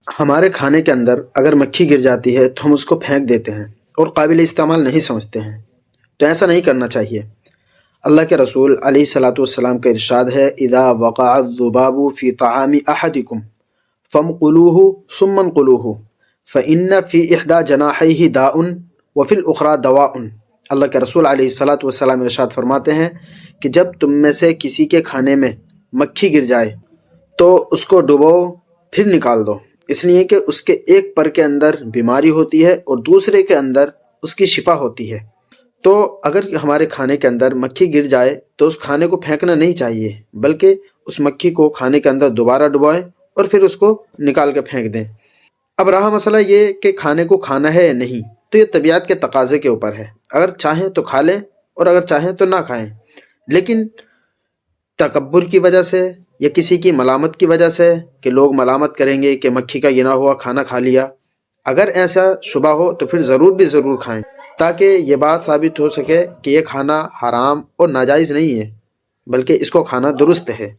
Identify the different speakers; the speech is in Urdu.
Speaker 1: ہمارے کھانے کے اندر اگر مکھی گر جاتی ہے تو ہم اس کو پھینک دیتے ہیں اور قابل استعمال نہیں سمجھتے ہیں، تو ایسا نہیں کرنا چاہیے۔ اللہ کے رسول علیہ الصلاۃ والسلام کا ارشاد ہے، اذا وقع الذباب فی طعام احدکم فامقلوه ثم انقلوه فإن فی احدى جناحیہ داء وفی الاخرى دواء۔ اللہ کے رسول علیہ الصلاۃ والسلام ارشاد فرماتے ہیں کہ جب تم میں سے کسی کے کھانے میں مکھی گر جائے تو اس کو ڈبو پھر نکال دو، اس لیے کہ اس کے ایک پر کے اندر بیماری ہوتی ہے اور دوسرے کے اندر اس کی شفا ہوتی ہے۔ تو اگر ہمارے کھانے کے اندر مکھی گر جائے تو اس کھانے کو پھینکنا نہیں چاہیے، بلکہ اس مکھی کو کھانے کے اندر دوبارہ ڈبوئیں اور پھر اس کو نکال کے پھینک دیں۔ اب رہا مسئلہ یہ کہ کھانے کو کھانا ہے یا نہیں، تو یہ طبیعت کے تقاضے کے اوپر ہے، اگر چاہیں تو کھا لیں اور اگر چاہیں تو نہ کھائیں، لیکن تکبر کی وجہ سے یا کسی کی ملامت کی وجہ سے کہ لوگ ملامت کریں گے کہ مکھی کا گنا ہوا کھانا کھا لیا، اگر ایسا شبہ ہو تو پھر ضرور کھائیں، تاکہ یہ بات ثابت ہو سکے کہ یہ کھانا حرام اور ناجائز نہیں ہے، بلکہ اس کو کھانا درست ہے۔